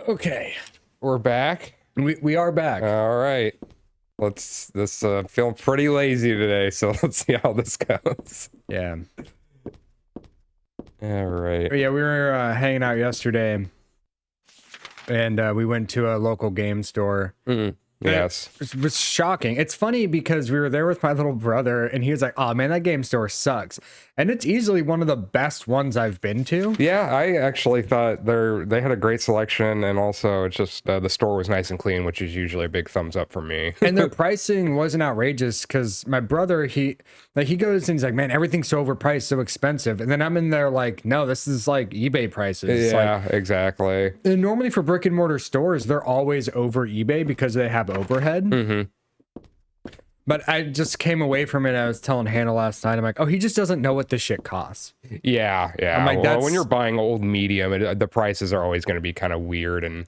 Okay, We're back. we are back. All right. Let's feeling pretty lazy today, so let's see how this goes. Yeah, All right. yeah. We were hanging out yesterday, and we went to a local game store. Yes. It was shocking. It's funny because we were there with my little brother, and he was like, "Oh man, that game store sucks," and it's easily one of the best ones I've been to. Yeah, I actually thought they had a great selection, and also it's just the store was nice and clean, which is usually a big thumbs up for me. And their pricing wasn't outrageous because my brother, he goes and he's like, "Man, everything's so overpriced, so expensive," and then I'm in there like, "No, this is like eBay prices." Yeah, exactly. And normally for brick and mortar stores, they're always over eBay because they have overhead. But I just came away from it. I was telling Hannah last night, I'm like, oh, he just doesn't know what this shit costs. Yeah. I'm like, Well, when you're buying old medium, the prices are always going to be kind of weird, and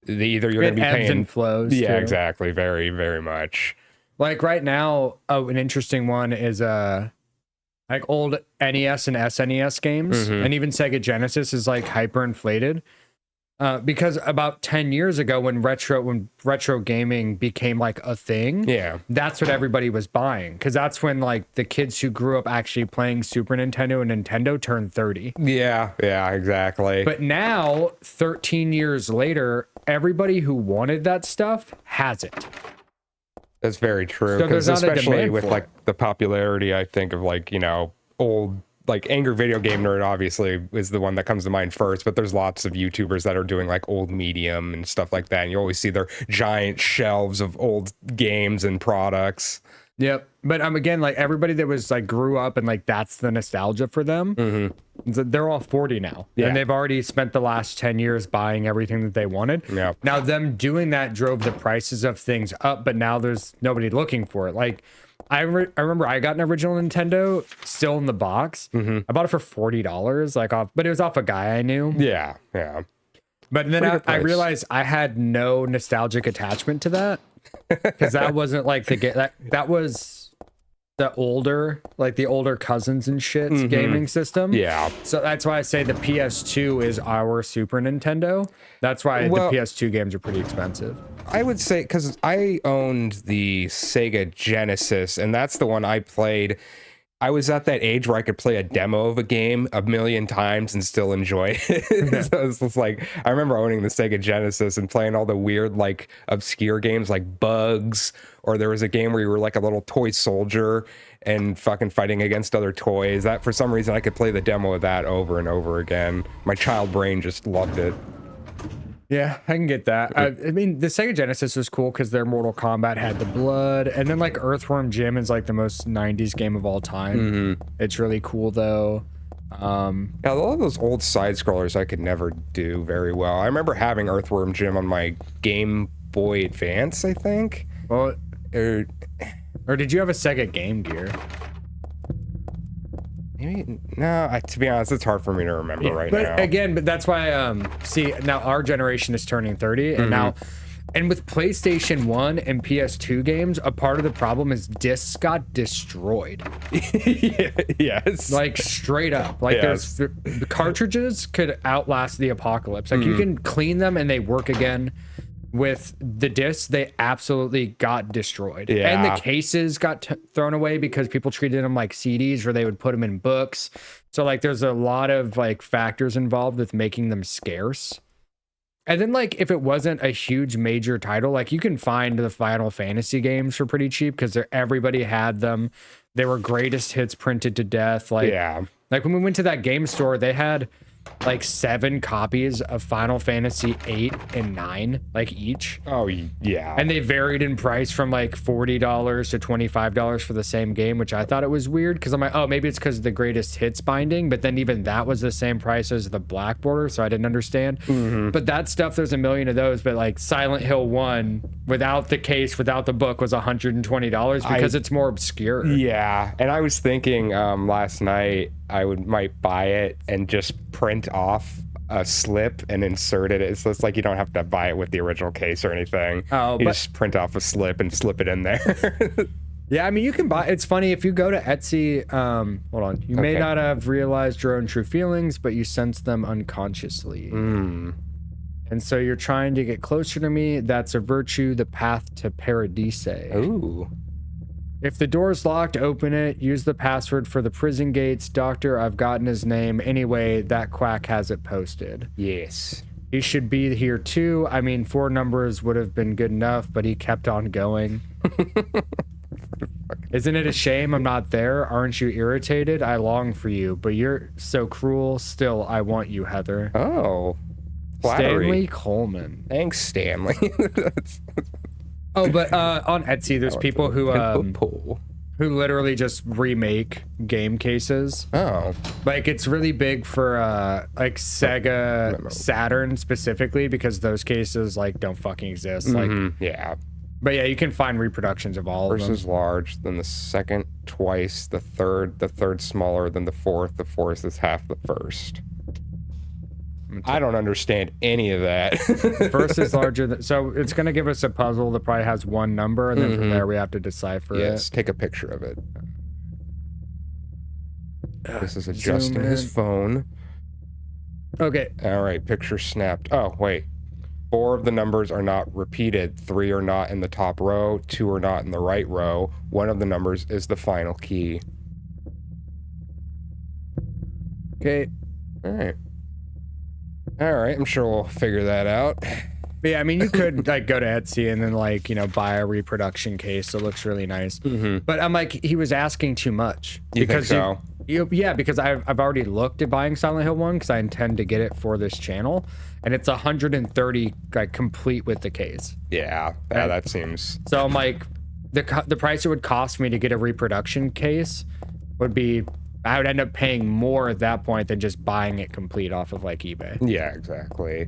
either you're going to be ebbs paying and flows. Yeah, too. exactly. Very, very much. Like right now, an interesting one is like old NES and SNES games, and even Sega Genesis is like hyperinflated. Because about 10 years ago when retro gaming became like a thing, Yeah. that's what everybody was buying. Because that's when like the kids who grew up actually playing Super Nintendo and Nintendo turned 30. Yeah, exactly. But now, 13 years later, everybody who wanted that stuff has it. That's very true. So there's Because not a especially demand with for like the popularity, I think of like, old, like Angry Video Game Nerd obviously is the one that comes to mind first, but there's lots of YouTubers that are doing like old medium and stuff like that. And you always see their giant shelves of old games and products. Yep. But again, like everybody that was like grew up and like that's the nostalgia for them. They're all 40 now. Yeah. And they've already spent the last 10 years buying everything that they wanted. Yeah. Now them doing that drove the prices of things up, but now there's nobody looking for it. Like I remember I got an original Nintendo still in the box. I bought it for $40, like off, but it was off a guy I knew. Yeah. But then Pretty good I price. realized I had no nostalgic attachment to that because that wasn't like that was the older cousins and shit's gaming system. Yeah. So that's why I say the PS2 is our Super Nintendo. That's why Well- the PS2 games are pretty expensive. I would say because I owned the Sega Genesis, and that's the one I played. I was at that age where I could play a demo of a game a million times and still enjoy it. So it's just like I remember owning the Sega Genesis and playing all the weird, like obscure games like Bugs, or there was a game where you were like a little toy soldier and fucking fighting against other toys. That for some reason I could play the demo of that over and over again. My child brain just loved it. Yeah, I can get that. I mean, the Sega Genesis was cool because their Mortal Kombat had the blood, and then like Earthworm Jim is like the most '90s game of all time. It's really cool though. Yeah, a lot of those old side scrollers I could never do very well. I remember having Earthworm Jim on my Game Boy Advance, I think. Well, Or or did you have a Sega Game Gear? maybe no. To be honest, it's hard for me to remember right But now. again, but that's why see now our generation is turning 30 and now and with PlayStation 1 and PS2 games, a part of the problem is discs got destroyed. Yes. Like straight up. Like Yes. the cartridges could outlast the apocalypse. Like you can clean them and they work again. With the discs, they absolutely got destroyed. And Yeah. the cases got thrown away because people treated them like CDs or they would put them in books. So like there's a lot of like factors involved with making them scarce. And then like if it wasn't a huge major title, like you can find the Final Fantasy games for pretty cheap because everybody had them. They were greatest hits printed to death. Like Yeah. like when we went to that game store, they had like 7 copies of Final Fantasy 8 and 9, like each. Oh, yeah. And they varied in price from like $40 to $25 for the same game, which I thought it was weird because I'm like, oh, maybe it's because of the greatest hits binding, but then even that was the same price as the black border, so I didn't understand. But that stuff, there's a million of those, but like Silent Hill 1 without the case, without the book was $120 because it's more obscure. Yeah, and I was thinking last night I might buy it and just print off a slip and insert it. It's just like you don't have to buy it with the original case or anything. Oh, you but- just print off a slip and slip it in there. Yeah, I mean, you can buy. It's funny if you go to Etsy. Hold on. You may Okay. not have realized your own true feelings, but you sense them unconsciously. And so you're trying to get closer to me. That's a virtue, the path to Paradise. Ooh. If the door's locked, open it. Use the password for the prison gates. Doctor, I've gotten his name. Anyway, that quack has it posted. Yes. He should be here too. I mean, 4 numbers would have been good enough, but he kept on going. Isn't it a shame I'm not there? Aren't you irritated? I long for you, but you're so cruel. Still, I want you, Heather. Oh. Flattery. Stanley Coleman. Thanks, Stanley. Oh, but on Etsy, there's people who literally just remake game cases. Oh. Like, it's really big for like Sega Saturn specifically, because those cases like don't fucking exist. Like, yeah. but yeah, you can find reproductions of all of them. First is large, then the second twice, the third smaller than the fourth is half the first. I don't understand any of that. First is larger than, so it's going to give us a puzzle that probably has 1 number, and then from there we have to decipher Yes, it. take a picture of it. This is adjusting his phone. Okay. All right, picture snapped. Oh, wait. 4 of the numbers are not repeated. 3 are not in the top row. 2 are not in the right row. 1 of the numbers is the final key. Okay. All right. All right, I'm sure we'll figure that out. But yeah, I mean, you could like go to Etsy and then like, you know, buy a reproduction case. It looks really nice. But I'm like, he was asking too much. You think so? Yeah, because I've already looked at buying Silent Hill 1 because I intend to get it for this channel, and it's 130 like complete with the case. Yeah, that seems. So I'm like, the price it would cost me to get a reproduction case would be, I would end up paying more at that point than just buying it complete off of like eBay. Yeah, exactly.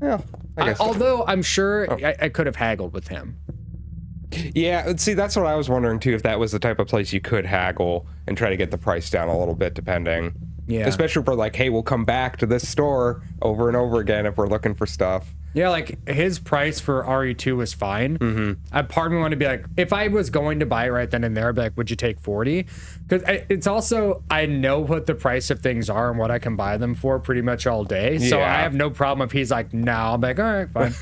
Yeah, although I'm sure I could have haggled with him. Yeah, see, that's what I was wondering too, if that was the type of place you could haggle and try to get the price down a little bit, depending. Yeah. Especially if we're like, hey, we'll come back to this store over and over again if we're looking for stuff. Yeah, like his price for RE2 was fine. Part of me wanted to be like, if I was going to buy it right then and there, I'd be like, would you take 40? Because it's also, I know what the price of things are and what I can buy them for pretty much all day. So I have no problem if he's like, no, I'm like, all right, fine.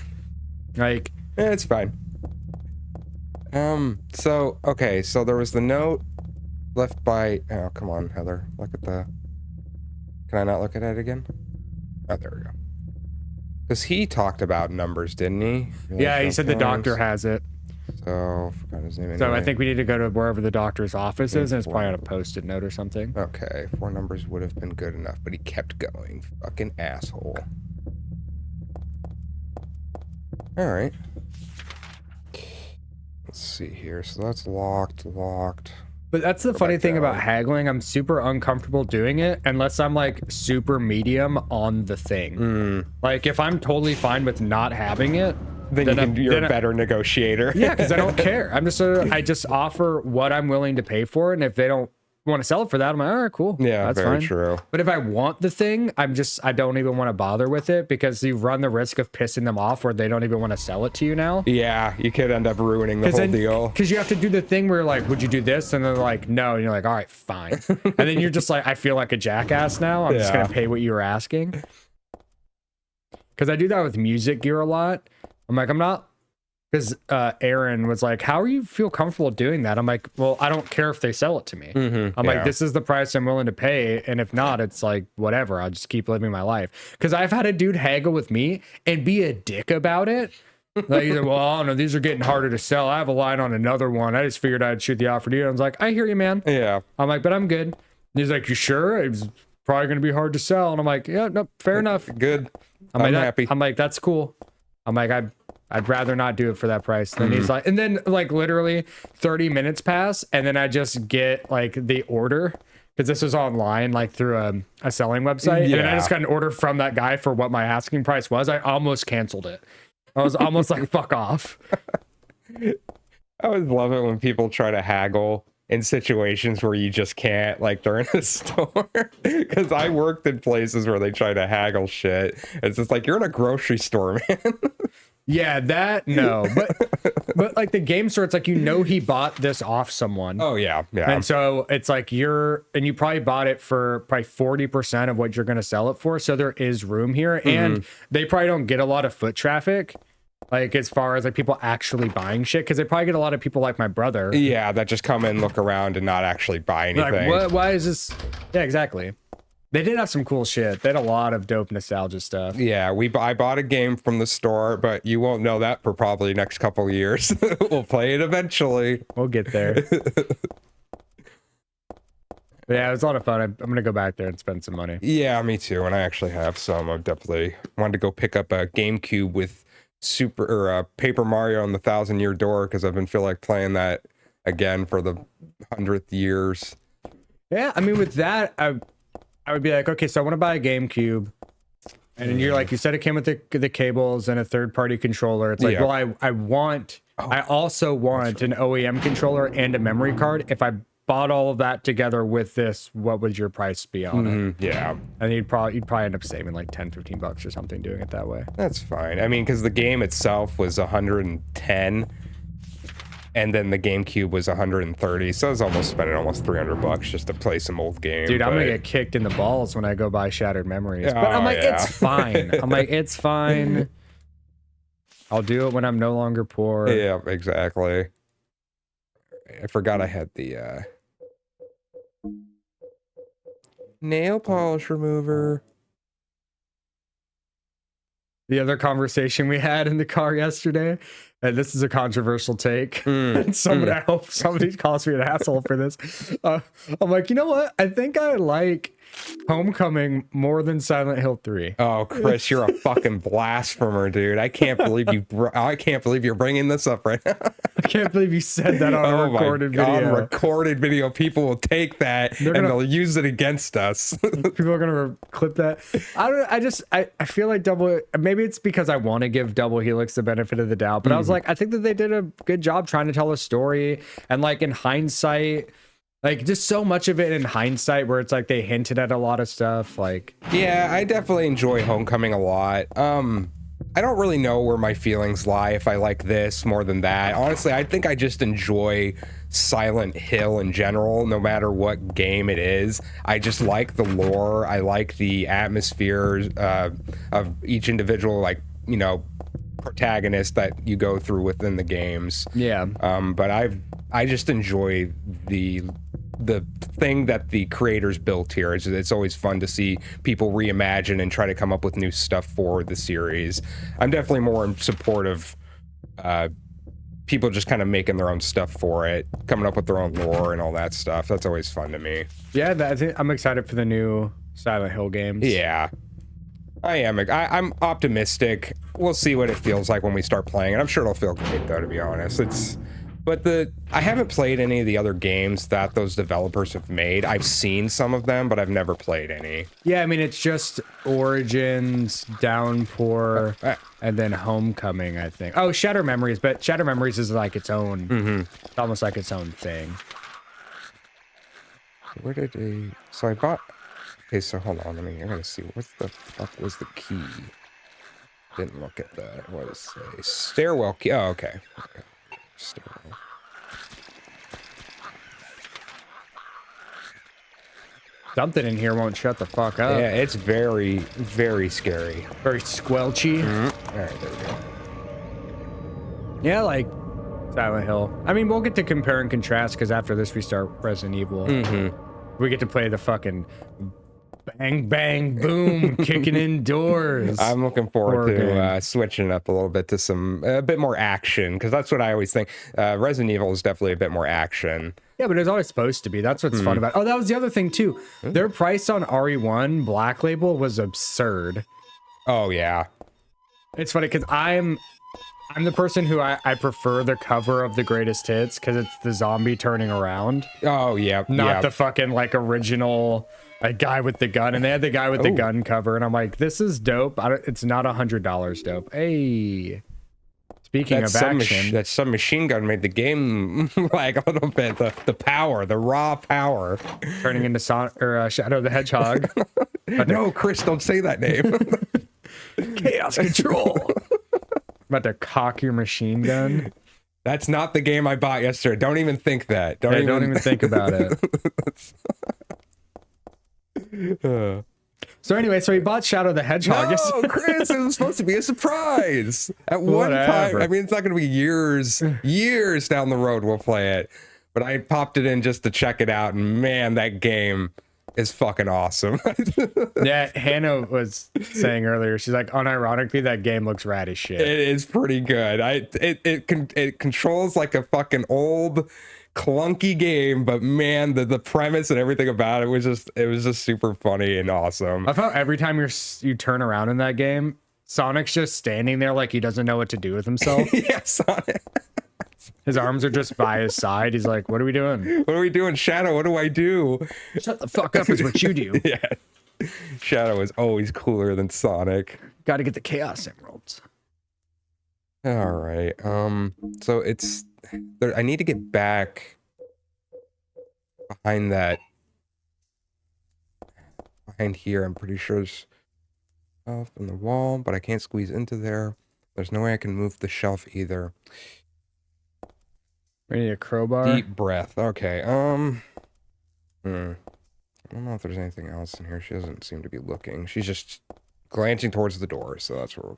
Like, yeah, it's fine. So, okay, so there was the note left by, oh, come on, Heather, look at the, can I not look at it again? Oh, there we go. Because he talked about numbers, didn't he? Yeah, he said the doctor has it. So, forgot his name anyway. So I think we need to go to wherever the doctor's office is, and it's probably on a Post-it note or something. Okay, 4 numbers would have been good enough, but he kept going. Fucking asshole. Alright. Let's see here. So that's locked. But that's the funny thing about haggling. I'm super uncomfortable doing it unless I'm like super medium on the thing. Like if I'm totally fine with not having it, then you're a better negotiator. Yeah, because I don't care. I just offer what I'm willing to pay for it, and if they don't want to sell it for that, I'm like, all right, cool. Yeah, that's very fine. true. But if I want the thing, I don't even want to bother with it, because you run the risk of pissing them off where they don't even want to sell it to you now. Yeah, you could end up ruining the whole deal. Because you have to do the thing where you're like, would you do this? And they're like, no. And you're like, all right, fine. And then you're just like, I feel like a jackass now. I'm just going to pay what you were asking. Because I do that with music gear a lot. I'm like, I'm not. Because Aaron was like, how do you feel comfortable doing that? I'm like, well, I don't care if they sell it to me. I'm like, this is the price I'm willing to pay. And if not, it's like, whatever. I'll just keep living my life. Because I've had a dude haggle with me and be a dick about it. Like, he's like, well, I don't know. These are getting harder to sell. I have a line on another one. I just figured I'd shoot the offer to you. I was like, I hear you, man. Yeah. I'm like, but I'm good. And he's like, you sure? It's probably going to be hard to sell. And I'm like, yeah, no, fair enough. Good. I'm happy. I'm like, that's cool. I'm like, I'd rather not do it for that price. Then he's like, and then like literally 30 minutes pass, and then I just get like the order, because this was online, like through a selling website. And then I just got an order from that guy for what my asking price was. I almost canceled it. I was almost like, fuck off. I always love it when people try to haggle in situations where you just can't, like they're in a store. Because I worked in places where they try to haggle shit. It's just like, you're in a grocery store, man. Yeah, that, no. But But like the game store, it's like, you know, he bought this off someone. Oh yeah, yeah. And so it's like you probably bought it for probably 40% of what you're going to sell it for. So there is room here. And they probably don't get a lot of foot traffic, like as far as like people actually buying shit. Cause they probably get a lot of people like my brother. Yeah, that just come in, look around, and not actually buy anything. Like, why is this? Yeah, exactly. They did have some cool shit. They had a lot of dope nostalgia stuff. Yeah, I bought a game from the store, but you won't know that for probably next couple of years. We'll play it eventually. We'll get there. Yeah, it was a lot of fun. I'm gonna go back there and spend some money. Yeah, me too. And I actually have some. I definitely wanted to go pick up a GameCube with Paper Mario and the Thousand Year Door, because I've been feel like playing that again for the 100th years. Yeah, I mean, with that, I would be like, okay, so I want to buy a GameCube, and then you're like, you said it came with the cables and a third-party controller. It's like, Yeah. well, I also want an OEM controller and a memory card. If I bought all of that together with this, what would your price be on it? Yeah, And you'd probably end up saving like 10-15 bucks or something doing it that way. that's fine. I mean, because the game itself was 110, and then the GameCube was 130, so I was almost spending almost 300 bucks just to play some old game. Dude, I'm gonna but- get kicked in the balls when I go buy Shattered Memories. But Oh, I'm like, yeah. it's fine. I'm like, it's fine. I'll do it when I'm no longer poor. Yeah, exactly. I forgot I had the nail polish remover. The other conversation we had in the car yesterday, and this is a controversial take. And I hope somebody calls me an asshole for this. I'm like, you know what? I think I like Homecoming more than Silent Hill 3. Oh, Chris, you're a fucking blasphemer, dude. I can't believe you're bringing this up right now. I can't believe you said that on a recorded video. On recorded video, people will take that and they'll use it against us. People are gonna clip that. I feel like maybe it's because I want to give Double Helix the benefit of the doubt, but I was like, I think that they did a good job trying to tell a story, and like in hindsight, like just so much of it in hindsight where it's like they hinted at a lot of stuff. Like, Yeah, I definitely enjoy Homecoming a lot. I don't really know where my feelings lie, if I like this more than that. Honestly, I think I just enjoy Silent Hill in general, no matter what game it is. I just like the lore. I like the atmosphere of each individual, like, you know, protagonist that you go through within the games. yeah, But I just enjoy the thing that the creators built here. It's always fun to see people reimagine and try to come up with new stuff for the series. I'm definitely more in support of people just kind of making their own stuff for it, coming up with their own lore and all that stuff. That's always fun to me. yeah. I'm excited for the new Silent Hill games. Yeah, I am. I'm optimistic. We'll see what it feels like when we start playing, and I'm sure it'll feel great, though, to be honest. I haven't played any of the other games that those developers have made. I've seen some of them, but I've never played any. Yeah, I mean, it's just Origins, Downpour, and then Homecoming, I think. Oh, Shatter Memories, but Shatter Memories is like its own, it's almost like its own thing. Where did they... So I bought... Okay, so hold on. I gotta see. What the fuck was the key? Didn't look at that. What does it say? Stairwell key. Oh, okay. Stairwell. Something in here won't shut the fuck up. Yeah, it's very, very scary. Very squelchy. All right, there we go. Yeah, like Silent Hill. I mean, we'll get to compare and contrast because after this we start Resident Evil. We get to play the fucking bang, bang, boom, kicking in doors. I'm looking forward Horror to game. switching up a little bit to a bit more action, because that's what I always think. Resident Evil is definitely a bit more action. Yeah, but it's always supposed to be. That's what's fun about it. Oh, that was the other thing too. Their price on RE1 Black Label was absurd. Oh yeah. It's funny because I'm the person who I prefer the cover of the greatest hits because it's the zombie turning around, Oh yeah. not the fucking like original like guy with the gun. And they had the guy with the gun cover, and I'm like, this is dope. It's not $100 dope. Hey, speaking of action, that some machine gun made the game lag a little bit. The power, the raw power. turning into Shadow the Hedgehog. No, Chris, don't say that name. Chaos control. About to cock your machine gun. That's not the game I bought yesterday. Don't even think that. Don't even think about it. So anyway, so he bought Shadow the Hedgehog. No, Chris, it was supposed to be a surprise. At one time, Whatever. I mean, it's not going to be years down the road we'll play it. But I popped it in just to check it out, and man, that game is fucking awesome. Yeah, Hannah was saying earlier, she's like, unironically, that game looks rad as shit. It is pretty good. It controls like a fucking old clunky game, but man, the premise and everything about it was just super funny and awesome. I felt every time you turn around in that game, Sonic's just standing there like he doesn't know what to do with himself. Yeah, Sonic. His arms are just by his side. He's like, what are we doing? What are we doing, Shadow? What do I do? Shut the fuck up is what you do. Yeah. Shadow is always cooler than Sonic. Got to get the Chaos Emeralds. All right. So it's there, I need to get back behind here. I'm pretty sure there's stuff in the wall, but I can't squeeze into there. There's no way I can move the shelf either. We need a crowbar. Deep breath. Okay. I don't know if there's anything else in here. She doesn't seem to be looking. She's just glancing towards the door, so that's where we're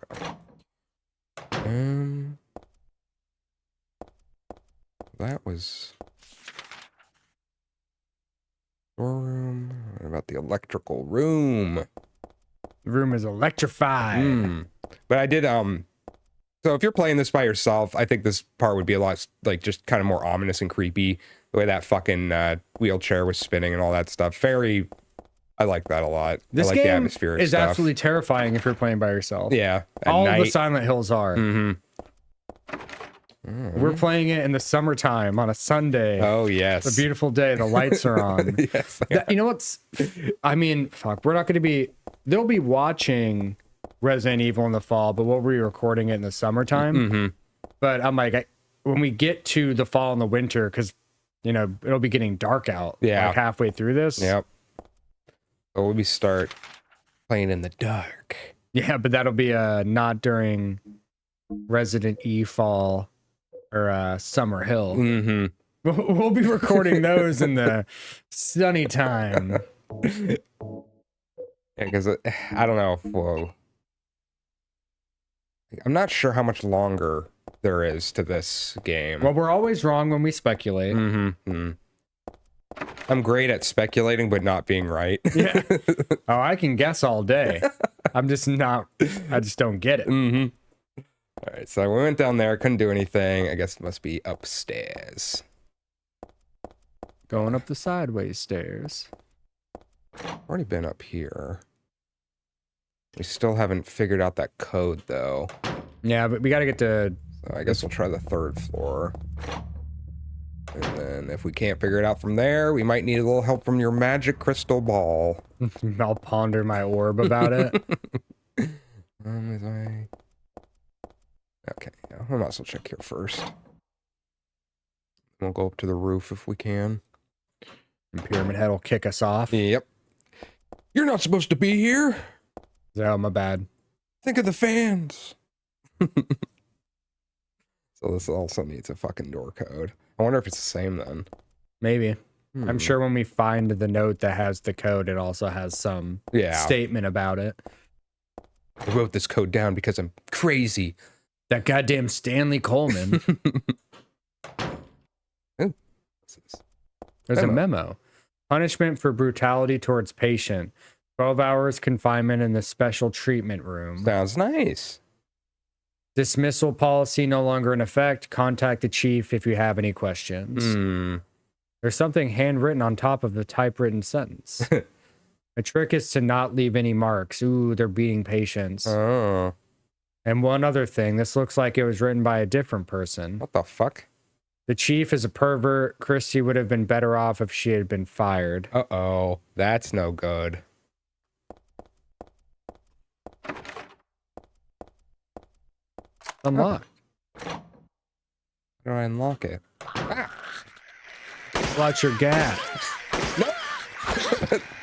going. That was storeroom. What about the electrical room? The room is electrified. But I did so if you're playing this by yourself, I think this part would be a lot like just kind of more ominous and creepy. The way that fucking wheelchair was spinning and all that stuff. I like that a lot. This I like the game atmospheric is stuff. absolutely terrifying if you're playing by yourself. Yeah. All the Silent Hills are. Mm-hmm. We're playing it in the summertime on a Sunday. Oh yes. It's a beautiful day. The lights are on. Yes. You know what's? I mean, fuck. We're not going to be. They'll be watching Resident Evil in the fall, but we'll be recording it in the summertime. But I'm like, when we get to the fall and the winter, because it'll be getting dark out. Yeah. Like halfway through this. Yep. So we start playing in the dark. Yeah, but that'll be not during Resident Evil fall or Summer Hill. We'll be recording those in the sunny time. Yeah, because I don't know. Whoa. I'm not sure how much longer there is to this game. Well, we're always wrong when we speculate. I'm great at speculating, but not being right. Yeah. Oh, I can guess all day. I'm just not. I just don't get it. All right, so we went down there, couldn't do anything. I guess it must be upstairs. Going up the sideways stairs. Already been up here. We still haven't figured out that code, though. Yeah, but we got to get to... So I guess we'll try the third floor. And then if we can't figure it out from there, we might need a little help from your magic crystal ball. I'll ponder my orb about it. Okay, yeah, I might as well check here first. We'll go up to the roof if we can. And Pyramid Head will kick us off. Yep. You're not supposed to be here. Oh, my bad. Think of the fans. So this also needs a fucking door code. I wonder if it's the same then. Maybe. I'm sure when we find the note that has the code, it also has some statement about it. I wrote this code down because I'm crazy. That goddamn Stanley Coleman. Ooh, what's this? There's a memo. Punishment for brutality towards patient. 12 hours confinement in the special treatment room. Sounds nice. Dismissal policy no longer in effect. Contact the chief if you have any questions. There's something handwritten on top of the typewritten sentence. A trick is to not leave any marks. Ooh, they're beating patients. Oh. And one other thing, this looks like it was written by a different person. What the fuck? The chief is a pervert. Christy would have been better off if she had been fired. Uh-oh. That's no good. Unlock. How do I unlock it? Watch your gap. No.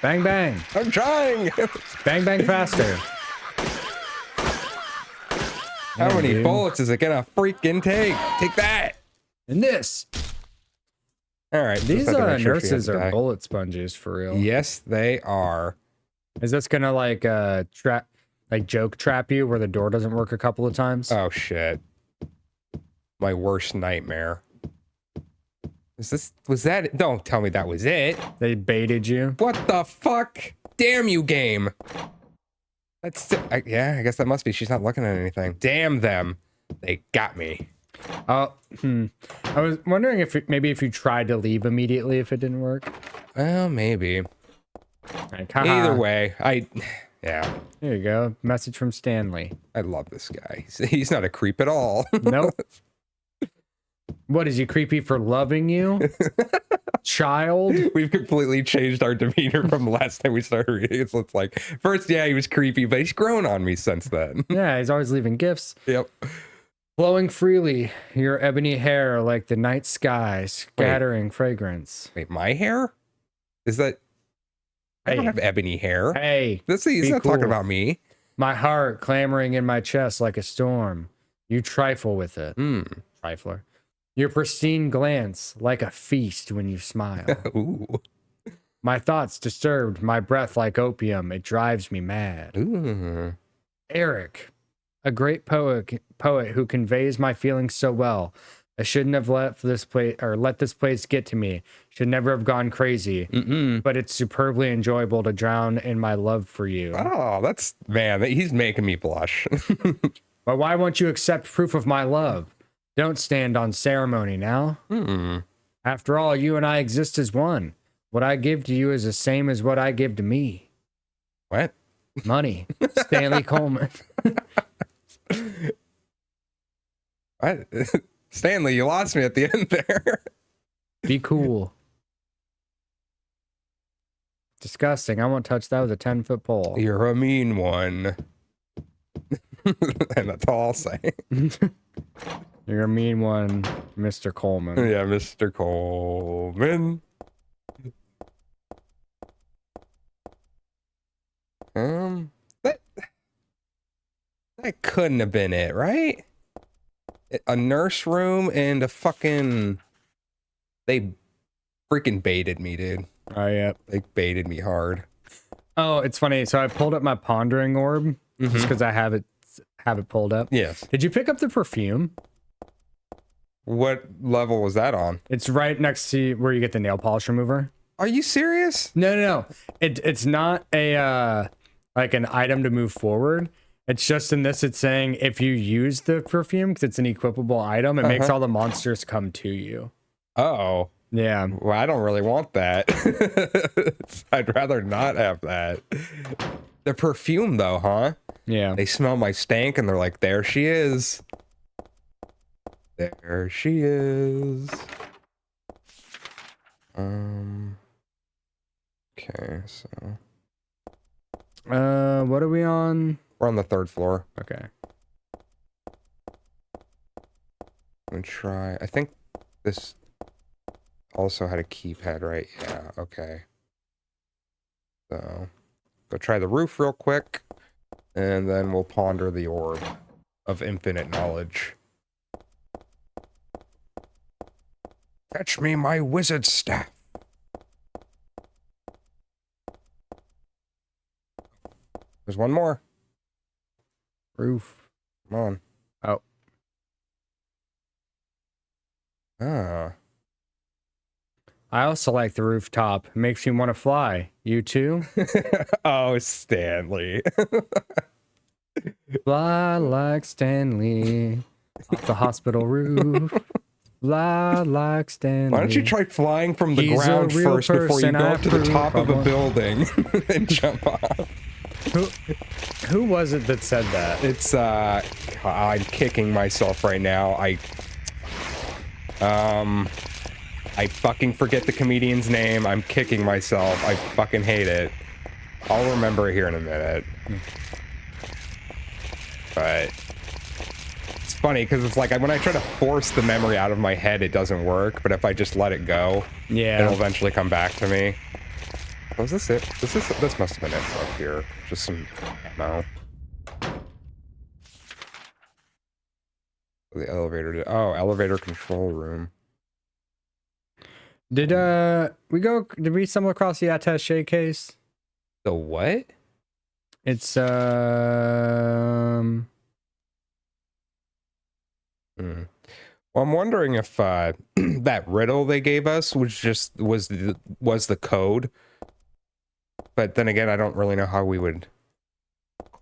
Bang, bang. I'm trying. Bang, bang faster. How Yeah, many dude. bullets is it gonna freaking take? Take that. And this. All right. These just had to make sure she nurses hadn't are died. bullet sponges for real. Yes, they are. Is this gonna like trap, like joke trap you where the door doesn't work a couple of times? Oh shit. My worst nightmare. Was that? Don't tell me that was it. They baited you. What the fuck? Damn you, game. Yeah, I guess that must be. She's not looking at anything. Damn them. They got me. Oh, I was wondering if maybe if you tried to leave immediately, if it didn't work. Well, maybe. Like, Either way, yeah, There you go. Message from Stanley. I love this guy. He's not a creep at all. Nope. What, is he creepy for loving you? Child? We've completely changed our demeanor from the last time we started reading. So it's like, first, yeah, he was creepy, but he's grown on me since then. Yeah, he's always leaving gifts. Yep. Flowing freely, your ebony hair like the night sky, scattering fragrance. Wait, my hair? Is that? I don't Hey. have ebony hair. Hey, He's be not talking cool. about me. my heart clamoring in my chest like a storm. You trifle with it. Trifler. Your pristine glance like a feast when you smile. Ooh. My thoughts disturbed, my breath like opium. It drives me mad. Ooh. Eric, a great poet who conveys my feelings so well. I shouldn't have let this place get to me. Should never have gone crazy. But it's superbly enjoyable to drown in my love for you. Oh, he's making me blush. But why won't you accept proof of my love? Don't stand on ceremony now. After all, you and I exist as one. What I give to you is the same as what I give to me. What? Money. Stanley Coleman. What? Stanley, you lost me at the end there. Be cool. Disgusting. I won't touch that with a 10-foot pole. You're a mean one. And that's all I'll say. You're a mean one, Mr. Coleman. Yeah, Mr. Coleman. That couldn't have been it, right? A nurse room and a fucking... They freaking baited me, dude. Oh, yeah. They baited me hard. Oh, it's funny. So I pulled up my pondering orb just because I have it pulled up. Yes. Did you pick up the perfume? What level was that on? It's right next to where you get the nail polish remover. Are you serious? No. It's not a like an item to move forward. It's just in this. It's saying if you use the perfume because it's an equipable item, it makes all the monsters come to you. Oh. Yeah. Well, I don't really want that. I'd rather not have that. The perfume, though, huh? Yeah. They smell my stank and they're like, there she is. There she is. Okay, so What are we on? we're on the 3rd floor. Okay. I'm gonna try. I think this also had a keypad, right? Yeah, okay. So go try the roof real quick, and then we'll ponder the orb of infinite knowledge. Fetch me my wizard staff. There's one more. Roof. Come on. Oh. Ah. I also like the rooftop. It makes me want to fly. You too? Oh, Stanley. Fly like Stanley off the hospital roof. Fly like Stanley. Why don't you try flying from the He's a ground real first before you person, go I up to the approve. top of a building and jump off? Who was it that said that? It's I'm kicking myself right now. I fucking forget the comedian's name. I'm kicking myself. I fucking hate it. I'll remember it here in a minute. But it's funny because it's like when I try to force the memory out of my head, it doesn't work. But if I just let it go, Yeah. it'll eventually come back to me. Was this it? This must have been it up here. Just some ammo. The elevator. Oh, elevator control room. Did we stumble across the attaché case? The what? It's Hmm. Well, I'm wondering if that riddle they gave us was the code. But then again, I don't really know how we would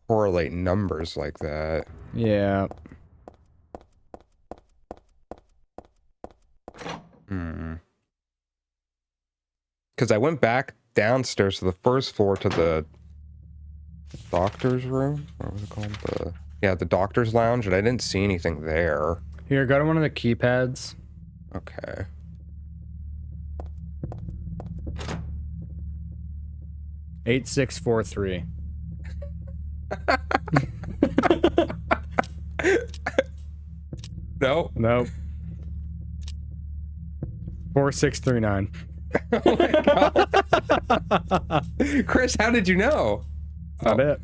correlate numbers like that. yeah. Because I went back downstairs to the first floor to the doctor's room. What was it called? The doctor's lounge, and I didn't see anything there. Here, go to one of the keypads. Okay. Eight 643. No. Nope. 4639. Oh my God. Chris, how did you know? Not it.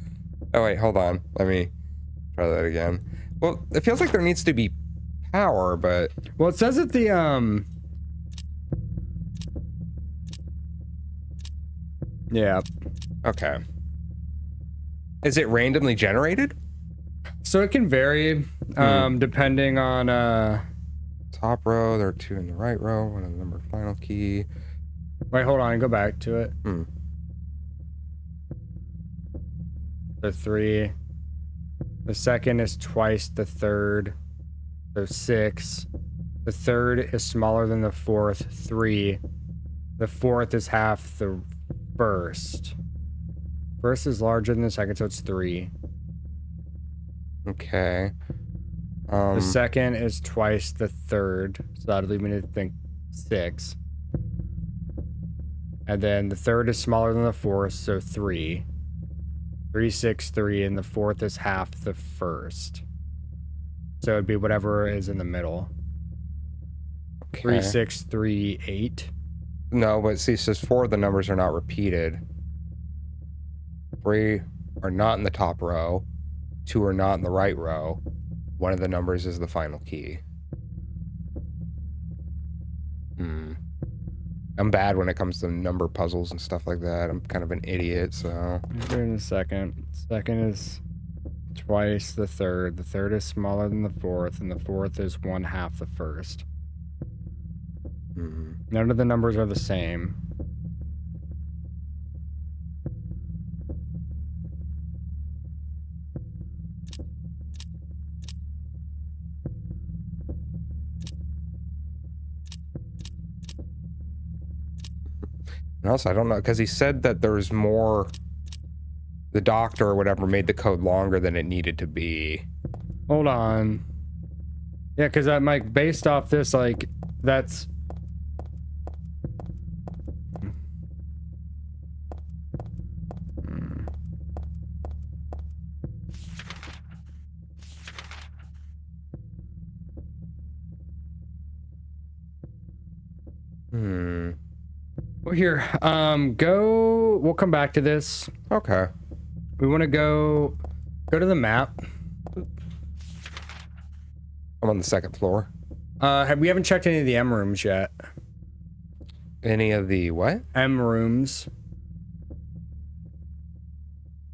Oh wait, hold on. Let me try that again. Well, it feels like there needs to be power, but Well, it says that the yeah. okay. Is it randomly generated? So it can vary depending on Top row, there are 2 in the right row, 1 in the number final key. wait, hold on, go back to it. Hmm. The 3. The second is twice the third. So 6. The third is smaller than the fourth, 3. The fourth is half the first. First is larger than the second, so it's 3. Okay. The second is twice the third, so that'll leave me to think 6. And then the third is smaller than the fourth, so 3. 3, 6, 3, and the fourth is half the first. So it'd be whatever is in the middle. Okay. 3, 6, 3, 8. No, but see, it says 4 of the numbers are not repeated. 3 are not in the top row. 2 are not in the right row. 1 of the numbers is the final key. I'm bad when it comes to number puzzles and stuff like that. I'm kind of an idiot, so... Here in a second. Second is twice the third. The third is smaller than the fourth, and the fourth is 1/2 the first. None of the numbers are the same. And also, I don't know, because he said that there's more... The doctor or whatever made the code longer than it needed to be. Hold on. Yeah, because I'm like, based off this, like, that's... Well, here, we'll come back to this. Okay. We want to go to the map. I'm on the second floor. We haven't checked any of the M rooms yet. Any of the what? M rooms.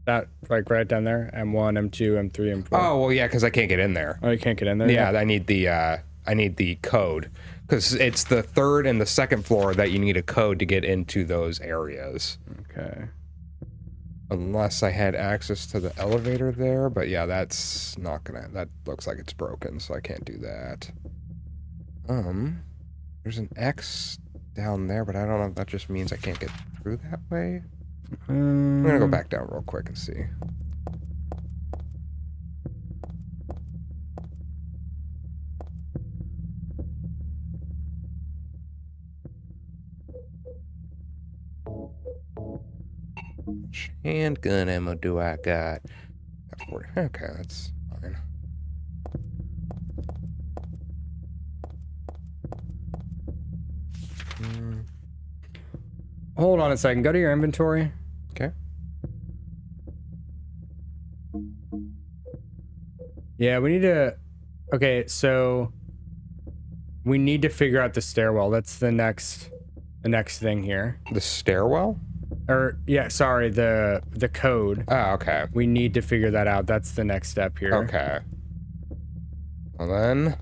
That, like, right down there. M1, M2, M3, M4. Oh, well, yeah, because I can't get in there. Oh, you can't get in there? Yeah, I need the code. Because it's the third and the second floor that you need a code to get into those areas. Okay. Unless I had access to the elevator there, but yeah, that's not gonna... That looks like it's broken, so I can't do that. There's an X down there, but I don't know if that just means I can't get through that way. I'm gonna go back down real quick and see. Handgun ammo do I got? Got 40. Okay, that's fine. Hold on a second. Go to your inventory. Okay. Yeah, we need to... Okay, so... We need to figure out the stairwell. That's the next the next thing here. The stairwell? Or yeah, sorry, the code. Oh, okay. We need to figure that out. That's the next step here. Okay. Well then,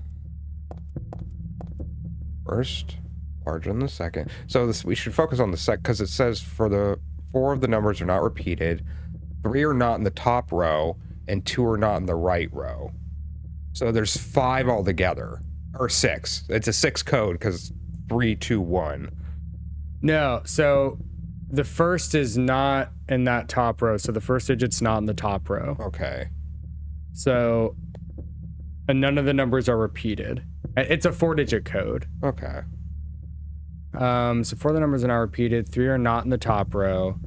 first, larger than the second. So this, we should focus on the sec, because it says for the 4 of the numbers are not repeated, 3 are not in the top row, and 2 are not in the right row. So there's 5 altogether, or 6. It's a 6 code because 3, 2, 1. No, so the first is not in that top row. So the first digit's not in the top row. Okay. So, and none of the numbers are repeated. It's a 4-digit code. Okay. So 4 of the numbers are not repeated. 3 are not in the top row.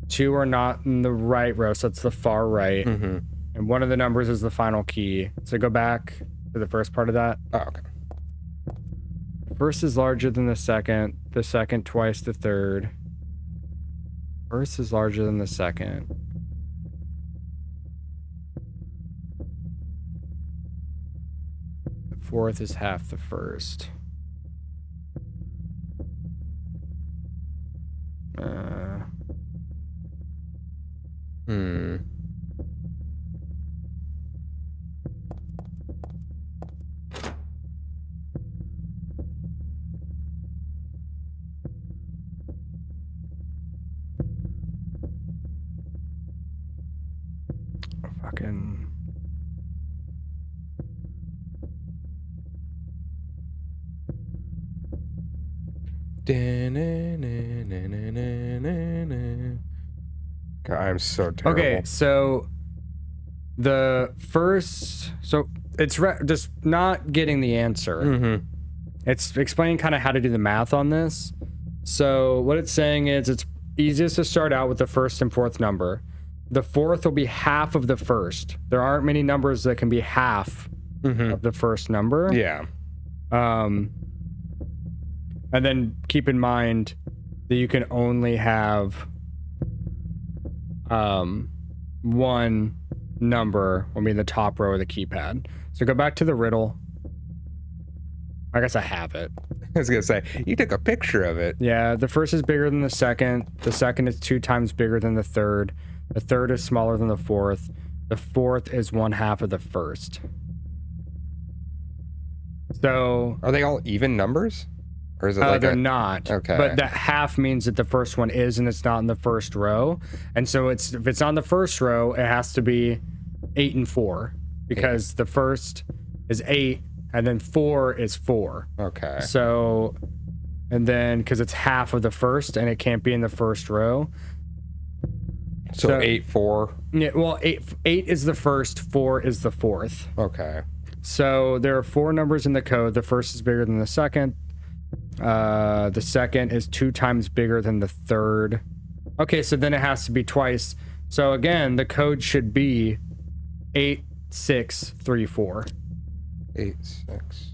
2 are not in the right row. So it's the far right. Mm-hmm. And one of the numbers is the final key. So go back to the first part of that. Oh, okay. The first is larger than the second twice the third. First is larger than the second. The fourth is half the first. Fucking. God, I'm so terrible. Okay, so the first, so it's just not getting the answer. Mm-hmm. It's explaining kind of how to do the math on this. So what it's saying is it's easiest to start out with the first and fourth number. The fourth will be half of the first. There aren't many numbers that can be half of the first number. Yeah. And then keep in mind that you can only have one number will be in the top row of the keypad. So go back to the riddle. I guess I have it. I was gonna say, you took a picture of it. Yeah, the first is bigger than the second. The second is 2 times bigger than the third. The third is smaller than the fourth. The fourth is 1/2 of the first. So Are they all even numbers? Or is it like they're not. Okay. But that half means that the first one is and it's not in the first row. And so it's if it's on the first row, it has to be 8 and 4 because the first is 8 and then 4 is 4. Okay. So, and then because it's half of the first and it can't be in the first row. So 8, 4. Yeah, well, 8 is the first, 4 is the fourth. Okay. So there are 4 numbers in the code. The first is bigger than the second. The second is 2 times bigger than the third. Okay, so then it has to be twice. So again, the code should be 8, 6, 3, 4. 8, 6.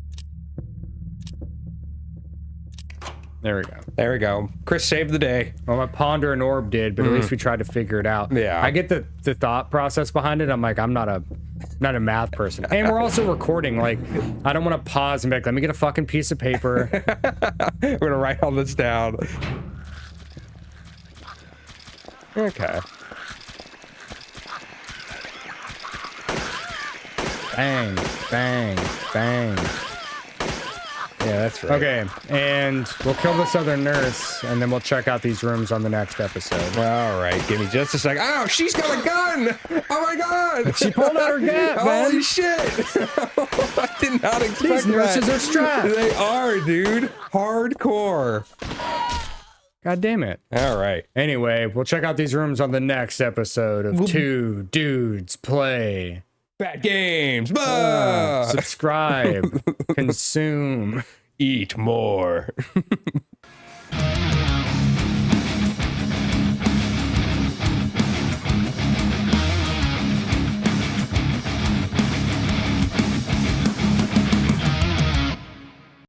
There we go. There we go. Chris saved the day. Well, my Ponder and Orb did, but at least we tried to figure it out. Yeah. I get the thought process behind it. I'm like, I'm not a math person. And we're also recording. Like, I don't want to pause and be like, let me get a fucking piece of paper. We're gonna write all this down. Okay. Bang, bang, bang. Yeah, that's right. Okay, and we'll kill this other nurse, and then we'll check out these rooms on the next episode. All right, give me just a second. Oh, she's got a gun! Oh my god! She pulled out her gat, man. Holy shit! I did not expect These nurses that. are strapped. They are, dude. Hardcore. God damn it. All right. Anyway, we'll check out these rooms on the next episode of Two Dudes Play. Bad games. Bah! Subscribe. Consume. Eat more.